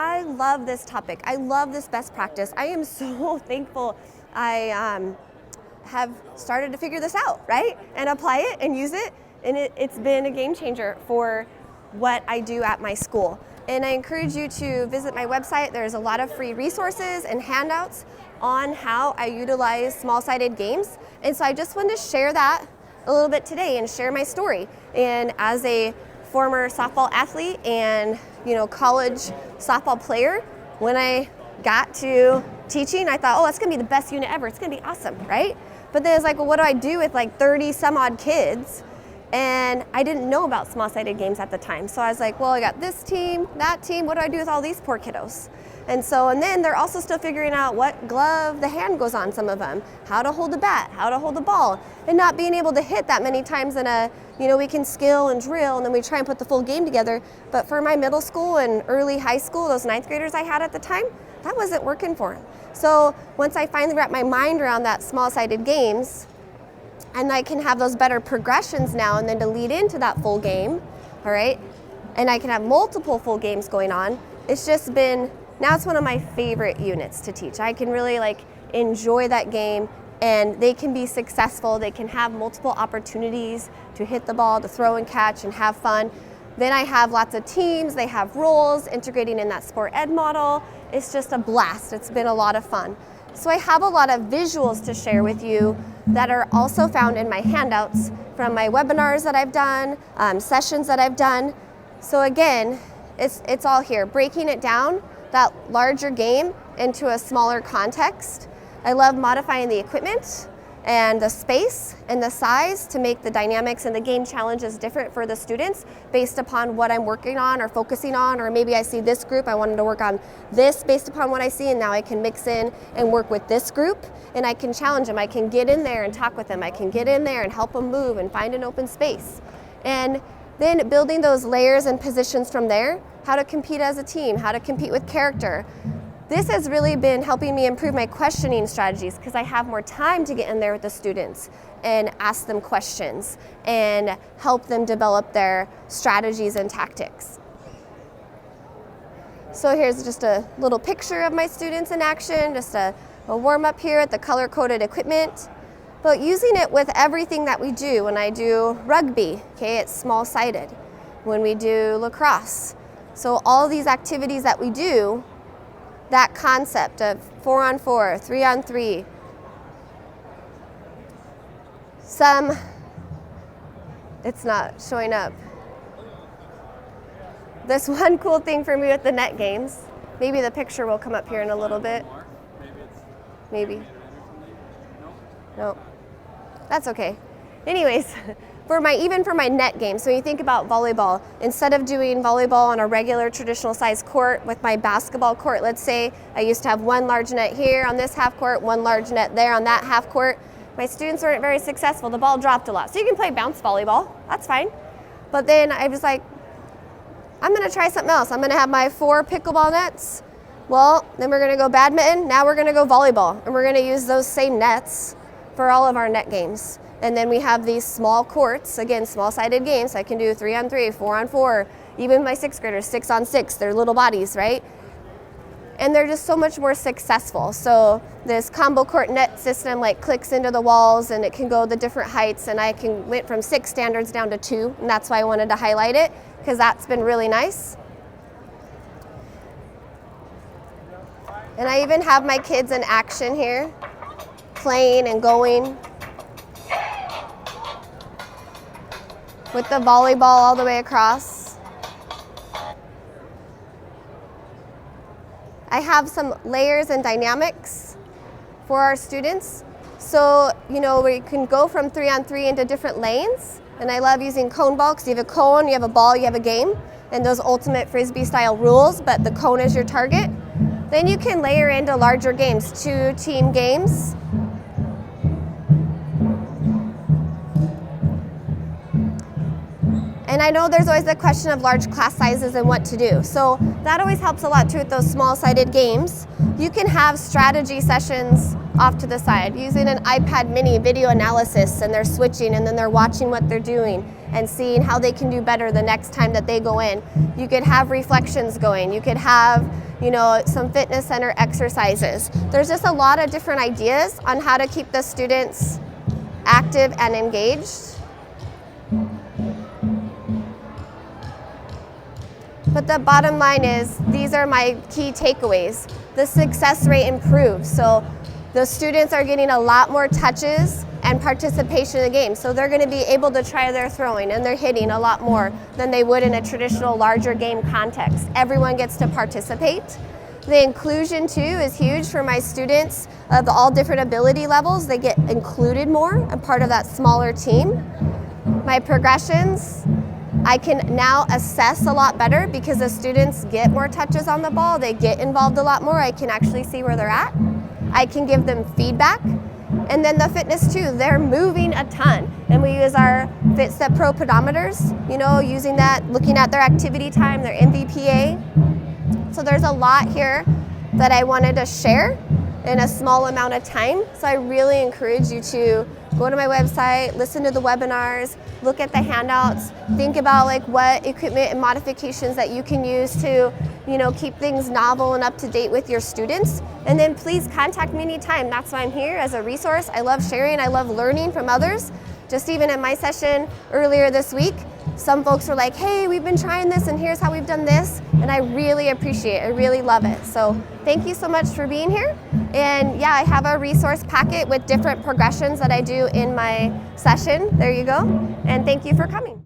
I love this topic. I love this best practice. I am so thankful I have started to figure this out, right? And apply it and use it. And it's been a game changer for what I do at my school. And I encourage you to visit my website. There's a lot of free resources and handouts on how I utilize small-sided games. And so I just wanted to share that a little bit today and share my story. And as a former softball athlete and college softball player, when I got to teaching, I thought, oh, that's gonna be the best unit ever. It's gonna be awesome, right? But then it's like, well, what do I do with like 30 some odd kids? And I didn't know about small-sided games at the time. So I was like, well, I got this team, that team, what do I do with all these poor kiddos? And then they're also still figuring out what glove the hand goes on, some of them, how to hold the bat, how to hold the ball, and not being able to hit that many times in a, we can skill and drill, and then we try and put the full game together. But for my middle school and early high school, those ninth graders I had at the time, that wasn't working for them. So once I finally wrapped my mind around that small-sided games, and I can have those better progressions now and then to lead into that full game, all right? And I can have multiple full games going on. It's just been, now it's one of my favorite units to teach. I can really enjoy that game, and they can be successful. They can have multiple opportunities to hit the ball, to throw and catch and have fun. Then I have lots of teams, they have roles, integrating in that sport ed model. It's just a blast. It's been a lot of fun. So I have a lot of visuals to share with you that are also found in my handouts from my webinars that I've done, sessions that I've done. So again, it's all here, breaking it down, that larger game into a smaller context. I love modifying the equipment and the space and the size to make the dynamics and the game challenges different for the students based upon what I'm working on or focusing on, or maybe I see this group, I wanted to work on this based upon what I see, and now I can mix in and work with this group, and I can challenge them. I can get in there and talk with them. I can get in there and help them move and find an open space. And then building those layers and positions from there, how to compete as a team, how to compete with character. This has really been helping me improve my questioning strategies because I have more time to get in there with the students and ask them questions and help them develop their strategies and tactics. So here's just a little picture of my students in action, just a warm up here at the color-coded equipment. But using it with everything that we do. When I do rugby, okay, it's small-sided. When we do lacrosse. So all these activities that we do, that concept of 4-on-4, 3-on-3. It's not showing up. This one cool thing for me with the net games, maybe the picture will come up here in a little bit. Maybe. No. That's okay. Anyways, even for my net game, so when you think about volleyball, instead of doing volleyball on a regular traditional size court with my basketball court, let's say I used to have one large net here on this half court, one large net there on that half court. My students weren't very successful. The ball dropped a lot. So you can play bounce volleyball, that's fine. But then I was like, I'm gonna try something else. I'm gonna have my 4 pickleball nets. Well, then we're gonna go badminton, now we're gonna go volleyball. And we're gonna use those same nets for all of our net games. And then we have these small courts, again, small-sided games. I can do 3-on-3, 4-on-4, even my 6th graders, 6-on-6, they're little bodies, right? And they're just so much more successful. So this combo court net system clicks into the walls, and it can go the different heights, and I went from 6 standards down to 2, and that's why I wanted to highlight it, because that's been really nice. And I even have my kids in action here, playing and going. With the volleyball all the way across. I have some layers and dynamics for our students. So, we can go from 3-on-3 into different lanes. And I love using cone ball because you have a cone, you have a ball, you have a game. And those ultimate Frisbee style rules, but the cone is your target. Then you can layer into larger games, 2-team games. And I know there's always the question of large class sizes and what to do. So that always helps a lot too with those small-sided games. You can have strategy sessions off to the side using an iPad mini video analysis, and they're switching and then they're watching what they're doing. and seeing how they can do better the next time that they go in. You could have reflections going. You could have, some fitness center exercises. There's just a lot of different ideas on how to keep the students active and engaged. But the bottom line is, these are my key takeaways. The success rate improves. So the students are getting a lot more touches and participation in the game. So they're going to be able to try their throwing and their hitting a lot more than they would in a traditional larger game context. Everyone gets to participate. The inclusion too is huge for my students of all different ability levels. They get included more and part of that smaller team. My progressions, I can now assess a lot better because the students get more touches on the ball. They get involved a lot more. I can actually see where they're at. I can give them feedback. And then the fitness too, they're moving a ton. And we use our FitStep Pro pedometers, using that, looking at their activity time, their MVPA. So there's a lot here that I wanted to share in a small amount of time. So I really encourage you to go to my website, listen to the webinars, look at the handouts, think about what equipment and modifications that you can use to keep things novel and up to date with your students. And then please contact me anytime. That's why I'm here, as a resource. I love sharing, I love learning from others. Just even in my session earlier this week, some folks were like, hey, we've been trying this and here's how we've done this. And I really appreciate it, I really love it. So thank you so much for being here. And yeah, I have a resource packet with different progressions that I do in my session. There you go. And thank you for coming.